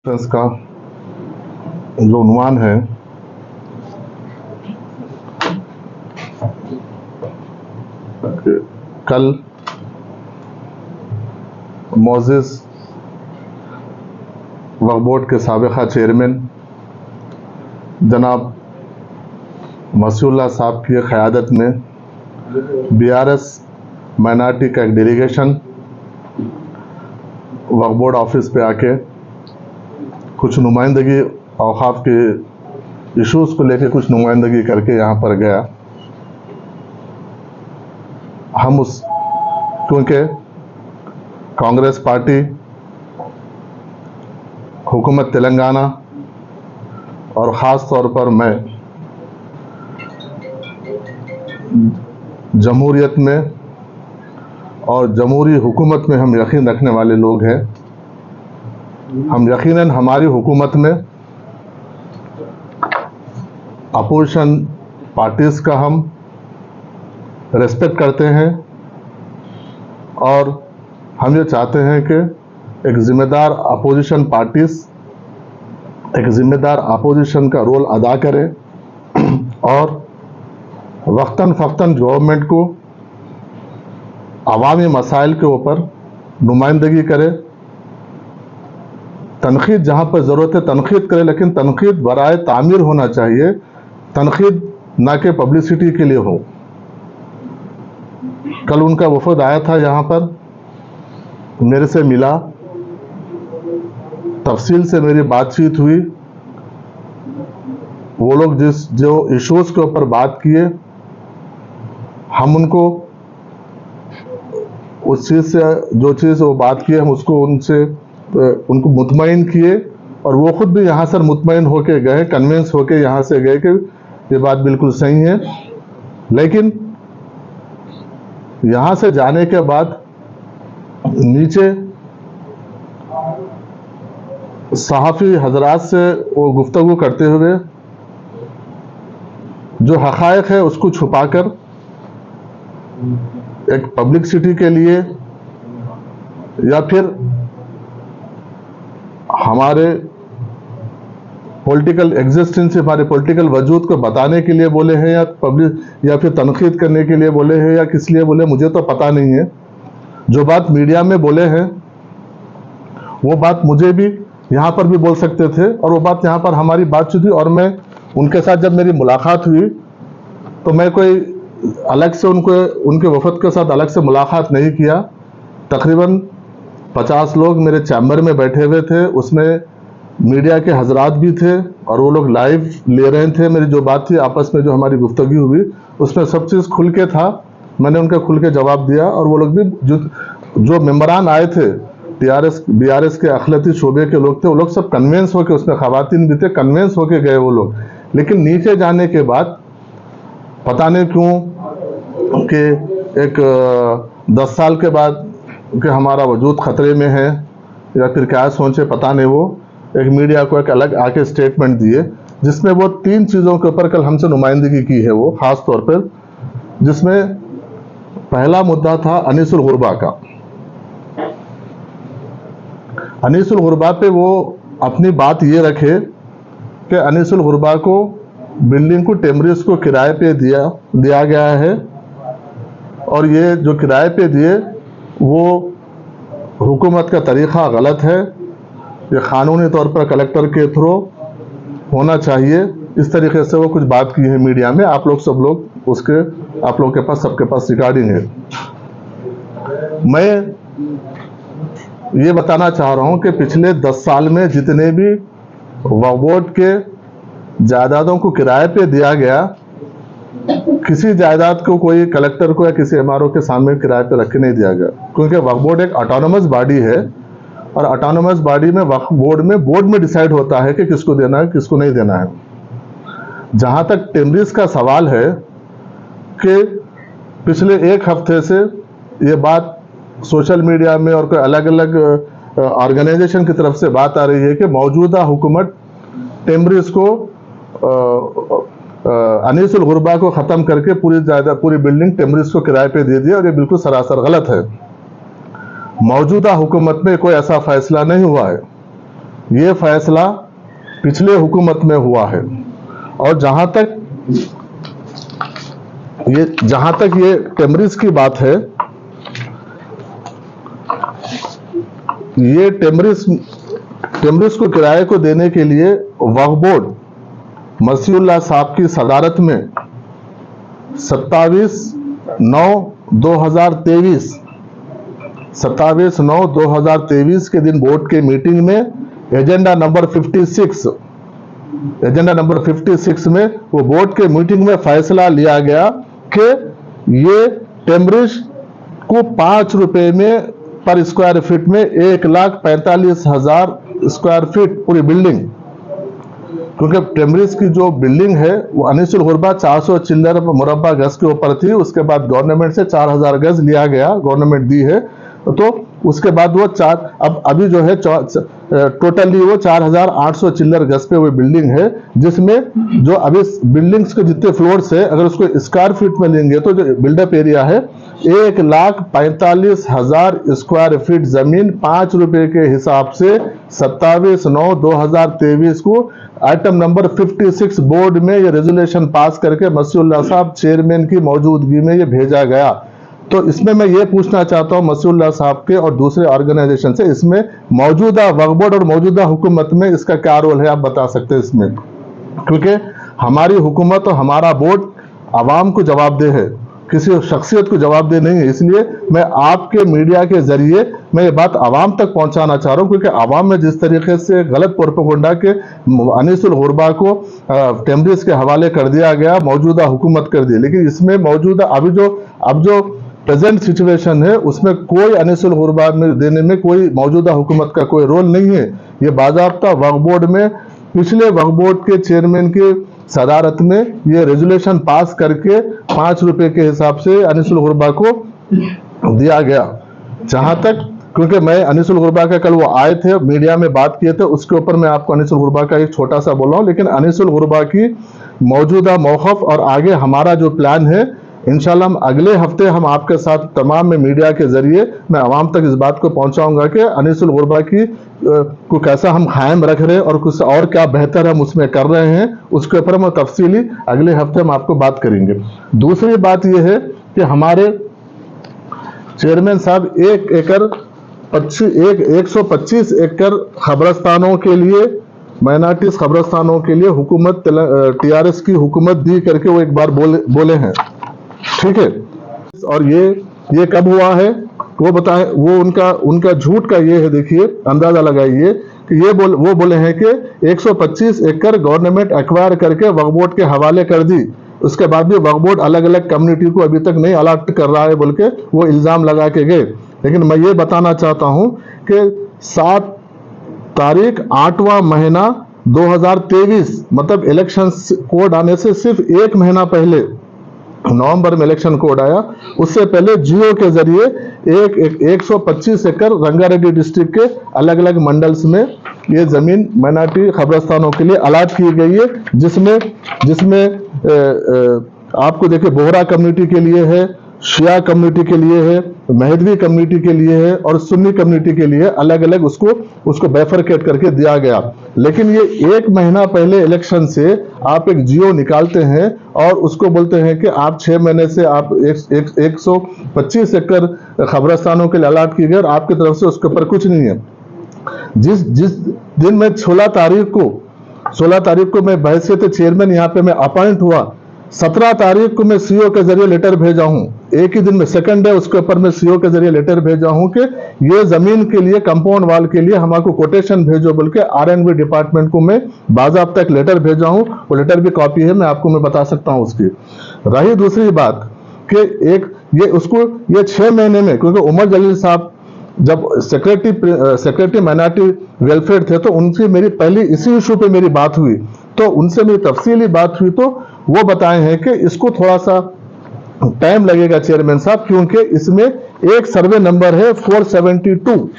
Conference का जो उन्वान है कल मोजिस वक्फ बोर्ड के साबिक़ा चेयरमैन जनाब मसीहुल्लाह साहब की क़यादत में BRS माइनॉरिटी का एक डेलीगेशन वक्फ बोर्ड ऑफिस पे आके कुछ नुमाइंदगी औक़ाफ़ के इश्यूज़ को लेकर कुछ नुमाइंदगी करके यहाँ पर गया। हम उस क्योंकि कांग्रेस पार्टी, हुकूमत तेलंगाना और ख़ास तौर पर मैं जमहूरियत में और जमहूरी हुकूमत में हम यकीन रखने वाले लोग हैं। हम यकीनन हमारी हुकूमत में अपोजिशन पार्टीज़ का हम रेस्पेक्ट करते हैं और हम ये चाहते हैं कि एक ज़िम्मेदार अपोजिशन पार्टीज़ एक ज़िम्मेदार अपोजिशन का रोल अदा करे और वक्तन फ़क्तन गवर्नमेंट को अवामी मसाइल के ऊपर नुमाइंदगी करे, तनक़ीद जहाँ पर ज़रूरत है तनक़ीद करे, लेकिन तनक़ीद बराए तामीर होना चाहिए, तनक़ीद ना कि पब्लिसिटी के लिए हो। कल उनका वफ़द आया था यहाँ पर, मेरे से मिला, तफसील से मेरी बातचीत हुई। वो लोग जो इश्यूज़ के ऊपर बात किए, हम उनको उस चीज़ से जो चीज़ वो बात किए हम उसको उनको मुतमईन किए और वो ख़ुद भी यहाँ से मुतमईन होके गए, कन्विंस होके यहाँ से गए कि ये बात बिल्कुल सही है। लेकिन यहाँ से जाने के बाद नीचे सहाफ़ी हजरात से वो गुफ्तगू करते हुए जो हक़ाइक़ है उसको छुपाकर एक पब्लिसिटी के लिए या फिर हमारे पॉलिटिकल एग्जिस्टेंस, हमारे पॉलिटिकल वजूद को बताने के लिए बोले हैं या फिर तनक़ीद करने के लिए बोले हैं या किस लिए बोले, मुझे तो पता नहीं है। जो बात मीडिया में बोले हैं वो बात मुझे भी यहाँ पर भी बोल सकते थे और वो बात यहाँ पर हमारी बातचीत हुई और मैं उनके साथ जब मेरी मुलाकात हुई तो मैं कोई अलग से उनके वफ़द के साथ अलग से मुलाकात नहीं किया। तकरीबन 50 लोग मेरे चैम्बर में बैठे हुए थे, उसमें मीडिया के हजरात भी थे और वो लोग लाइव ले रहे थे। मेरी जो बात थी आपस में जो हमारी गुफ्तगू हुई उसमें सब चीज़ खुल के था, मैंने उनका खुल के जवाब दिया और वो लोग भी जो मेंबरान आए थे BRS के अखिलती शोबे के लोग थे, वो लोग सब कन्वेंस होके, उसमें ख़वातीन भी थे, कन्वेंस होके गए वो लोग। लेकिन नीचे जाने के बाद पता नहीं क्यों कि एक 10 साल के बाद कि हमारा वजूद ख़तरे में है या फिर क्या सोचे पता नहीं, वो एक मीडिया को एक अलग आके स्टेटमेंट दिए जिसमें वो 3 चीज़ों के ऊपर कल हमसे नुमाइंदगी की है। वो ख़ास तौर पर जिसमें पहला मुद्दा था अनीसुल गुरबा का। अनीसुल गुरबा पे वो अपनी बात ये रखे कि अनीसुल गुरबा को बिल्डिंग को टेमरिस को किराए पे दिया गया है और ये जो किराए पे दिए वो हुकूमत का तरीक़ा गलत है, ये क़ानूनी तौर पर कलेक्टर के थ्रू होना चाहिए। इस तरीके से वो कुछ बात की है मीडिया में, आप लोग सब लोग उसके आप लोग के पास सबके पास रिकॉर्डिंग है। मैं ये बताना चाह रहा हूँ कि पिछले 10 साल में जितने भी वक्फ बोर्ड के जायदादों को किराए पे दिया गया, किसी जायदाद को कोई कलेक्टर को या किसी MRO के सामने किराए पे रख के नहीं दिया गया, क्योंकि वक्फ बोर्ड एक ऑटोनोमस बॉडी है और ऑटोनोमस बॉडी में वक्फ बोर्ड में डिसाइड होता है कि किसको देना है किसको नहीं देना है। जहाँ तक टेमरिस का सवाल है कि पिछले 1 हफ्ते से ये बात सोशल मीडिया में और कोई अलग अलग ऑर्गेनाइजेशन की तरफ से बात आ रही है कि मौजूदा हुकूमत टेमरिस को अनीसुल गुरबा को ख़त्म करके पूरी बिल्डिंग टेमरिस को किराए पे दे दिया और ये बिल्कुल सरासर गलत है। मौजूदा हुकूमत में कोई ऐसा फैसला नहीं हुआ है। ये फैसला पिछले हुकूमत में हुआ है। और जहां तक ये टेमरिस की बात है, ये टेमरिस को किराए को देने के लिए वक्फ बोर्ड मसीहुल्लाह साहब की सदारत में 27/9/2023 के दिन बोर्ड के मीटिंग में एजेंडा नंबर 56 में वो बोर्ड के मीटिंग में फैसला लिया गया कि ये टेमरिस को 5 रुपए में पर स्क्वायर फीट में 1,45,000 स्क्वायर फीट पूरी बिल्डिंग, क्योंकि टेमरिस की जो बिल्डिंग है वो अनीसुल गुरबा 400 चिल्लर मुरब्बा गज के ऊपर थी। उसके बाद गवर्नमेंट से 4,000 गज लिया गया, गवर्नमेंट दी है, तो उसके बाद वो अभी जो है टोटली वो 4,800 चिल्लर गज पे वो बिल्डिंग है, जिसमें जो अभी बिल्डिंग्स के जितने फ्लोर्स है अगर उसको स्क्वायर फीट में लेंगे तो जो बिल्डअप एरिया है 1,45,000 स्क्वायर फीट जमीन 5 रुपए के हिसाब से 27/9/2023 को आइटम नंबर 56 बोर्ड में ये रेजोल्यूशन पास करके मसीहुल्लाह साहब चेयरमैन की मौजूदगी में ये भेजा गया। तो इसमें मैं ये पूछना चाहता हूं मसीहुल्लाह साहब के और दूसरे ऑर्गेनाइजेशन से, इसमें मौजूदा वक्फ बोर्ड और मौजूदा हुकूमत में इसका क्या रोल है, आप बता सकते हैं इसमें? क्योंकि हमारी हुकूमत और हमारा बोर्ड आवाम को जवाबदेह है, किसी शख्सियत को जवाबदेह नहीं है। इसलिए मैं आपके मीडिया के जरिए मैं ये बात आवाम तक पहुंचाना चाह रहा हूं, क्योंकि आवाम में जिस तरीके से गलत प्रोपेगेंडा के अनीसुल गुरबा को टेमरिस के हवाले कर दिया गया, मौजूदा हुकूमत कर दी, लेकिन इसमें मौजूदा अब जो प्रेजेंट सिचुएशन है उसमें कोई अनीसुल गुरबा में देने में कोई मौजूदा हुकूमत का कोई रोल नहीं है। ये बाज़ाब्ता वक्फ बोर्ड में पिछले वक्फ बोर्ड के चेयरमैन के सदारत में ये रेजोल्यूशन पास करके 5 रुपए के हिसाब से अनीसुल गुरबा को दिया गया। जहां तक, क्योंकि मैं अनीसुल गुरबा का कल वो आए थे मीडिया में बात किए थे, उसके ऊपर मैं आपको अनीसुल गुरबा का एक छोटा सा बोल रहा हूं, लेकिन अनीसुल गुरबा की मौजूदा मौक़िफ़ और आगे हमारा जो प्लान है इंशाल्लाह हम अगले हफ्ते हम आपके साथ तमाम में मीडिया के जरिए मैं आवाम तक इस बात को पहुंचाऊंगा कि अनीसुल गुरबा की को कैसा हम कायम रख रहे हैं और कुछ और क्या बेहतर हम उसमें कर रहे हैं, उसके ऊपर हम तफसीली अगले हफ्ते हम आपको बात करेंगे। दूसरी बात यह है कि हमारे चेयरमैन साहब 125 एकड़ खबरस्तानों के लिए, माइनॉरिटीज खबरस्तानों के लिए हुकूमत TRS की हुकूमत दी करके वो एक बार बोले हैं, ठीक है। और ये कब हुआ है वो बताएं, वो उनका झूठ का ये है, देखिए अंदाजा लगाइए कि वो बोले हैं कि 125 एकड़ गवर्नमेंट एक्वायर करके वक्फ बोर्ड के हवाले कर दी, उसके बाद भी वक्फ बोर्ड अलग अलग कम्युनिटी को अभी तक नहीं अलॉट कर रहा है बोल के वो इल्जाम लगा के गए। लेकिन मैं ये बताना चाहता हूं कि 7 तारीख 8वां महीना 2023 मतलब इलेक्शन कोड आने से सिर्फ 1 महीना पहले, नवंबर में इलेक्शन कोड आया, उससे पहले जियो के जरिए 125 एकड़ रंगारेड्डी डिस्ट्रिक्ट के अलग अलग मंडल्स में ये जमीन माइनॉरिटी खबरस्तानों के लिए अलॉट की गई है, जिसमें आपको देखिए बोहरा कम्युनिटी के लिए है, शिया कम्युनिटी के लिए है, महदवी कम्युनिटी के लिए है और सुन्नी कम्युनिटी के लिए अलग अलग उसको बैफरकेट करके दिया गया। लेकिन ये 1 महीना पहले इलेक्शन से आप एक जियो निकालते हैं और उसको बोलते हैं कि आप 6 महीने से आप 125 एकड़ खबरस्तानों के लिए अलॉट की गई और आपकी तरफ से उसके ऊपर कुछ नहीं है। जिस दिन में 16 तारीख को मैं बहैसियत चेयरमैन यहाँ पे मैं अपॉइंट हुआ, 17 तारीख को मैं सीओ के जरिए लेटर भेजा हूं, एक ही दिन में सेकंड डे उसके ऊपर मैं सीओ के जरिए लेटर भेजा हूं कि ये जमीन के लिए कंपाउंड वाल के लिए हमको कोटेशन भेजो बोल के RNB डिपार्टमेंट को मैं बाज़ाब्ता एक लेटर भेजा हूं। वो लेटर भी कॉपी है, मैं आपको बता सकता हूं उसकी। रही दूसरी बात कि ये 6 महीने में, क्योंकि उमर जलील साहब जब सेक्रेटरी माइनॉरिटी वेलफेयर थे तो उनसे मेरी पहली इसी इशू पे मेरी बात हुई, तो उनसे मेरी तफसीली बात हुई तो वो बताए हैं कि इसको थोड़ा सा टाइम लगेगा चेयरमैन साहब, क्योंकि इसमें एक सर्वे नंबर है 472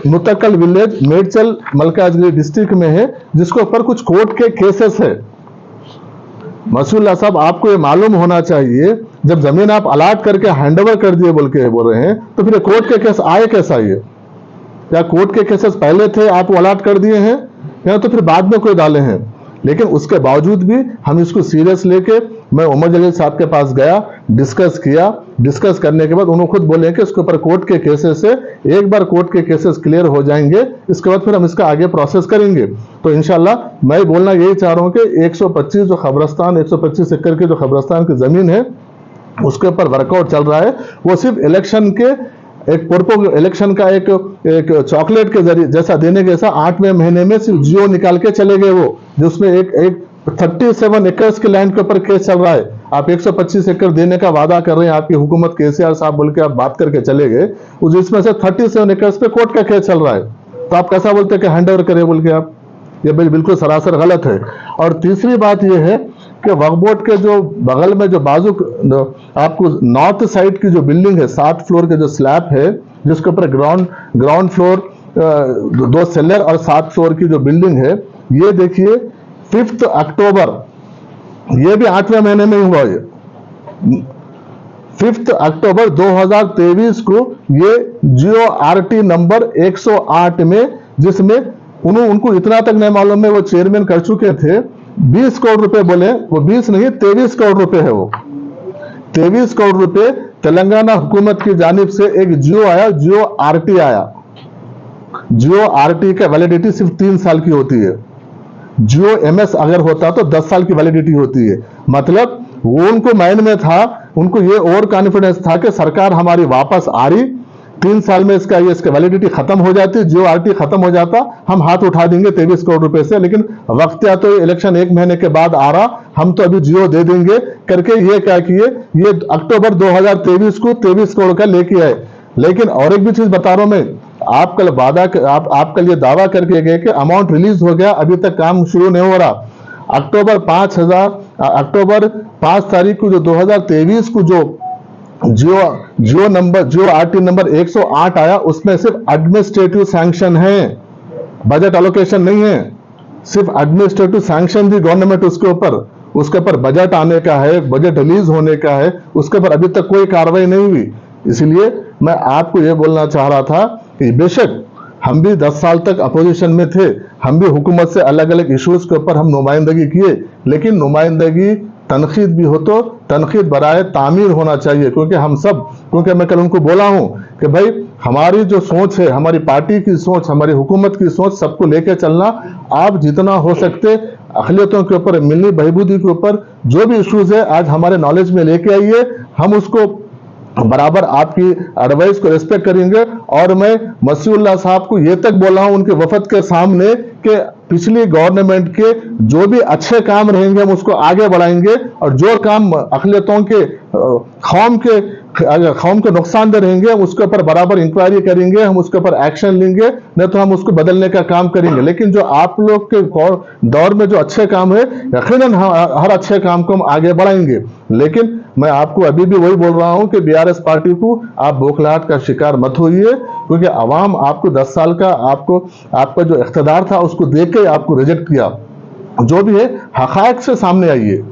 नुतकल विलेज मेडचल मलकाजगिरी डिस्ट्रिक्ट में है, जिसके ऊपर कुछ कोर्ट के केसेस है। मसूल्ला साहब आपको ये मालूम होना चाहिए, जब जमीन आप अलॉट करके हैंडओवर कर दिए बोल रहे हैं तो फिर कोर्ट के केस आए कैसा? या कोर्ट के केसेस पहले थे आप वो अलॉट कर दिए हैं, या तो फिर बाद में कोई डाले हैं। लेकिन उसके बावजूद भी हम इसको सीरियस लेके मैं उमर जलील साहब के पास गया, डिस्कस किया। डिस्कस करने के बाद उन्होंने खुद बोले कि इसके ऊपर कोर्ट के केसेस से एक बार कोर्ट के केसेस क्लियर हो जाएंगे, इसके बाद फिर हम इसका आगे प्रोसेस करेंगे। तो इंशाल्लाह मैं बोलना यही चाह रहा हूं कि 125 जो खबरस्तान 125 एकड़ की जो खबरस्तान की जमीन है उसके ऊपर वर्कआउट चल रहा है। वो सिर्फ इलेक्शन के एक पर्पो इलेक्शन का एक चॉकलेट के जरिए जैसा देने के, 8वें महीने में सिर्फ जियो निकाल के चले गए वो, जिसमें एक 37 एकर्स के लैंड के ऊपर केस चल रहा है। आप 125 एकड़ देने का वादा कर रहे हैं, आपकी हुकूमत केसीआर साहब बोल के आप बात करके चले गए, जिसमें से 37 एकर्स पे कोर्ट का केस चल रहा है। तो आप कैसा बोलते हैं कि हैंड ओवर करें बोल के आप? ये बिल्कुल सरासर गलत है। और तीसरी बात यह है कि वक्फ बोर्ड के जो बगल में जो बाजू आपको नॉर्थ साइड की जो बिल्डिंग है, 7 फ्लोर के जो स्लैब है, जिसके ऊपर ग्राउंड फ्लोर 2 सेलर और 7 फ्लोर की जो बिल्डिंग है, ये देखिए 5 अक्टूबर, ये भी 8वें महीने में हुआ। ये 5 अक्टूबर 2023 को ये जियो आरटी नंबर 108 में, जिसमें उनको इतना तक नहीं मालूम है, वो चेयरमैन कर चुके थे, 20 करोड़ रुपए बोले, वो 20 नहीं 23 करोड़ रुपए है। वो 23 करोड़ रुपए तेलंगाना हुकूमत की जानिब से एक जियो आया, जियो आरटी आया। जियो आरटी का वैलिडिटी सिर्फ 3 साल की होती है। जियो एमएस अगर होता तो 10 साल की वैलिडिटी होती है। मतलब वो उनको माइंड में था, उनको ये और कॉन्फिडेंस था कि सरकार हमारी वापस आ रही, 3 साल में इसका वैलिडिटी खत्म हो जाती, जियो आरटी खत्म हो जाता, हम हाथ उठा देंगे 23 करोड़ रुपए से। लेकिन वक्त या तो इलेक्शन 1 महीने के बाद आ रहा, हम तो अभी जियो दे देंगे करके ये क्या किए, ये अक्टूबर 2023 को 23 करोड़ का लेके आए। लेकिन और एक भी चीज बता रहा हूं मैं, आप कल आप कल ये दावा करके गए कि अमाउंट रिलीज हो गया, अभी तक काम शुरू नहीं हो रहा। अक्टूबर 5 तारीख को जो 2023 को जो जियो आरटी नंबर 108 आया, उसमें सिर्फ एडमिनिस्ट्रेटिव सैंक्शन है, बजट एलोकेशन नहीं है। सिर्फ एडमिनिस्ट्रेटिव सैंक्शन दी गवर्नमेंट उसके ऊपर बजट आने का है, बजट रिलीज होने का है, उसके ऊपर अभी तक कोई कार्रवाई नहीं हुई। इसलिए मैं आपको यह बोलना चाह रहा था कि बेशक हम भी 10 साल तक अपोजिशन में थे, हम भी हुकूमत से अलग अलग इश्यूज के ऊपर हम नुमाइंदगी किए, लेकिन नुमाइंदगी तनकीद भी हो तो तनकीद बराए तामीर होना चाहिए। क्योंकि मैं कल उनको बोला हूं कि भाई हमारी जो सोच है, हमारी पार्टी की सोच, हमारी हुकूमत की सोच, सबको लेकर चलना। आप जितना हो सकते अक़लियतों के ऊपर, मिली बहबूदी के ऊपर जो भी इश्यूज है आज हमारे नॉलेज में लेके आइए, हम उसको बराबर आपकी एडवाइस को रिस्पेक्ट करेंगे। और मैं मसीहुल्लाह साहब को ये तक बोला हूं उनके वफद के सामने कि पिछली गवर्नमेंट के जो भी अच्छे काम रहेंगे हम उसको आगे बढ़ाएंगे, और जो काम अक़लियतों के कौम के नुकसानदेह रहेंगे हम उसके ऊपर बराबर इंक्वायरी करेंगे, हम उसके ऊपर एक्शन लेंगे, नहीं तो हम उसको बदलने का काम करेंगे। लेकिन जो आप लोग के दौर में जो अच्छे काम है, यकीनन हर अच्छे काम को हम आगे बढ़ाएंगे। लेकिन मैं आपको अभी भी वही बोल रहा हूं कि बीआरएस पार्टी को आप बौखलाहट का शिकार मत होइए, क्योंकि अवाम आपको 10 साल का आपका जो इख्तिदार था उसको देख के आपको रिजेक्ट किया। जो भी है हक़ाइक़ से सामने आइए।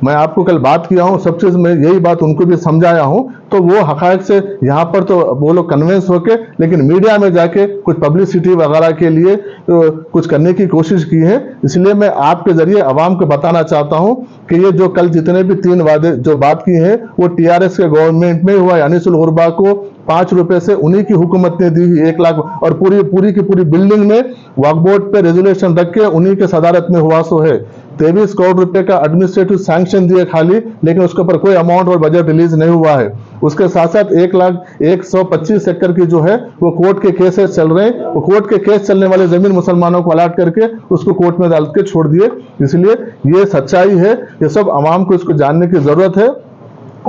मैं आपको कल बात किया हूं, सब चीज में यही बात उनको भी समझाया हूं, तो वो हक़ाइक़ से यहाँ पर तो वो लोग कन्विंस होके, लेकिन मीडिया में जाके कुछ पब्लिसिटी वगैरह के लिए कुछ करने की कोशिश की है। इसलिए मैं आपके जरिए अवाम को बताना चाहता हूं कि ये जो कल जितने भी 3 वादे जो बात की है वो टीआरएस के गवर्नमेंट में हुआ। अनीसुल गुरबा को 5 रुपए से उन्हीं की हुकूमत ने दी 1 लाख, और पूरी की पूरी बिल्डिंग में वक्फ बोर्ड पे रेजोल्यूशन रख के उन्हीं के सदारत में हुआ सो है। 23 करोड़ रुपए का एडमिनिस्ट्रेटिव सैंक्शन दिए खाली, लेकिन उसके ऊपर कोई अमाउंट और बजट रिलीज नहीं हुआ है। उसके साथ साथ 1,125 एकड़ की जो है वो कोर्ट के केसेस चल रहे हैं, वो कोर्ट के केस चलने वाले जमीन मुसलमानों को अलाट करके उसको कोर्ट में डाल के छोड़ दिए। इसलिए ये सच्चाई है, ये सब अवाम को इसको जानने की जरूरत है।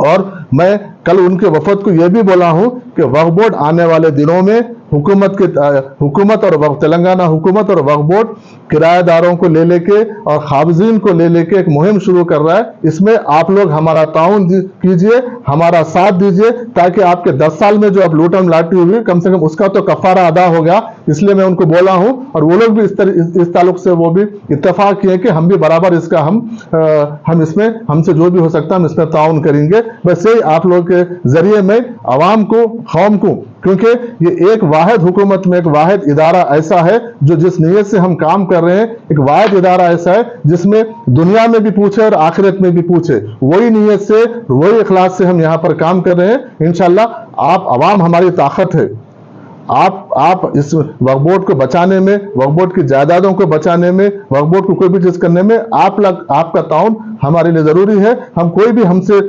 और मैं कल उनके वफद को यह भी बोला हूं कि वक्फ बोर्ड आने वाले दिनों में हुकूमत और तेलंगाना हुकूमत और वक्फ बोर्ड किराएदारों को ले लेके और खाबजीन को ले लेके एक मुहिम शुरू कर रहा है। इसमें आप लोग हमारा ताउन कीजिए, हमारा साथ दीजिए, ताकि आपके 10 साल में जो अब लूटम लाटी हुई कम से कम उसका तो कफारा अदा हो गया। इसलिए मैं उनको बोला हूं, और वो लोग भी इस ताल्लुक से वो भी इत्तेफाक किए कि हम भी बराबर इसका हम इसमें हमसे जो भी हो सकता है हम इसमें ताउन करेंगे। बस यही आप लोग के जरिए मैं आवाम को, कौम को, क्योंकि ये एक वाहिद हुकूमत में एक वाहिद इदारा ऐसा है जो जिस नीयत से हम काम कर रहे हैं, एक वाहिद इदारा ऐसा है जिसमें दुनिया में भी पूछे और आखिरत में भी पूछे, वही नीयत से, वही इखलास से हम यहाँ पर काम कर रहे हैं। इंशाल्लाह आप आवाम हमारी ताकत है। आप इस वक्फ बोर्ड को बचाने में, वक्फ बोर्ड की जायदादों को बचाने में, वक्फ बोर्ड को कोई भी चीज करने में आपका ताउन हमारे लिए जरूरी है। हम कोई भी हमसे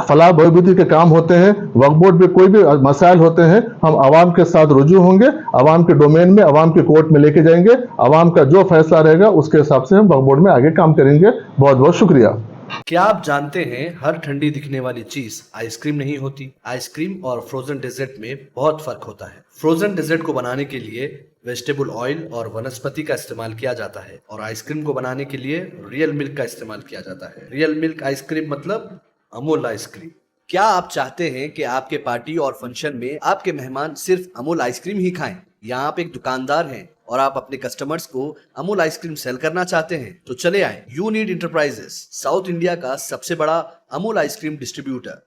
फलाह बहबूदी के काम होते हैं, वक्फ बोर्ड में कोई भी मसाइल होते हैं, हम आवाम के साथ रुजू होंगे, आवाम के डोमेन में, आवाम के कोर्ट में लेके जाएंगे। आवाम का जो फैसला रहेगा उसके हिसाब से हम वक्फ बोर्ड में आगे काम करेंगे। बहुत बहुत शुक्रिया। क्या आप जानते हैं हर ठंडी दिखने वाली चीज आइसक्रीम नहीं होती। आइसक्रीम और फ्रोजन डेजर्ट में बहुत फर्क होता है। फ्रोजन डेजर्ट को बनाने के लिए वेजिटेबल ऑयल और वनस्पति का इस्तेमाल किया जाता है और आइसक्रीम को बनाने के लिए रियल मिल्क का इस्तेमाल किया जाता है। रियल मिल्क आइसक्रीम मतलब अमूल आइसक्रीम। क्या आप चाहते हैं कि आपके पार्टी और फंक्शन में आपके मेहमान सिर्फ अमूल आइसक्रीम ही खाएं, या आप एक दुकानदार हैं और आप अपने कस्टमर्स को अमूल आइसक्रीम सेल करना चाहते हैं, तो चले आए यूनिड इंटरप्राइजेस, साउथ इंडिया का सबसे बड़ा अमूल आइसक्रीम डिस्ट्रीब्यूटर।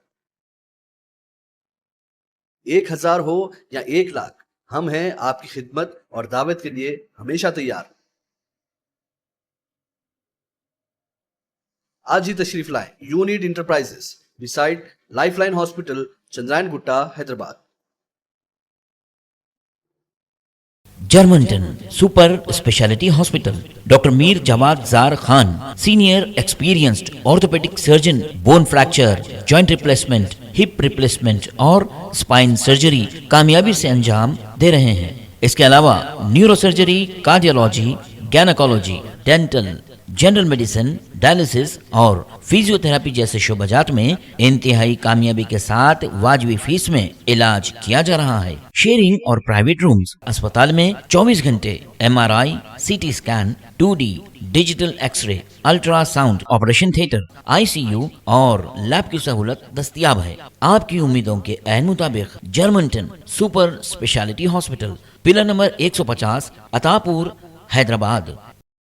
1000 हो या 1 लाख, हम हैं आपकी खिदमत और दावत के लिए हमेशा तैयार। आज ही तशरीफ लाएं यूनिड enterprises, beside lifeline hospital, Chandrayan Gutta, Hyderabad. जर्मनटन super speciality hospital, doctor Mir Jawad Jar Khan, senior experienced orthopaedic surgeon, bone fracture, joint replacement, hip replacement और स्पाइन सर्जरी कामयाबी से अंजाम दे रहे हैं। इसके अलावा neuro surgery, cardiology, gynaecology, dental, general medicine, dialysis और फिजियोथेरेपी जैसे शोबाजात में इंतहाई कामयाबी के साथ वाजबी फीस में इलाज किया जा रहा है। शेयरिंग और प्राइवेट रूम्स, अस्पताल में 24 घंटे MRI, CT scan, 2D digital X ray, ultrasound, operation theatre, ICU और लैब की सहूलत दस्तयाब है। आपकी उम्मीदों के ऐन मुताबिक Germanten super speciality hospital, pillar number 150, Attapur, Hyderabad.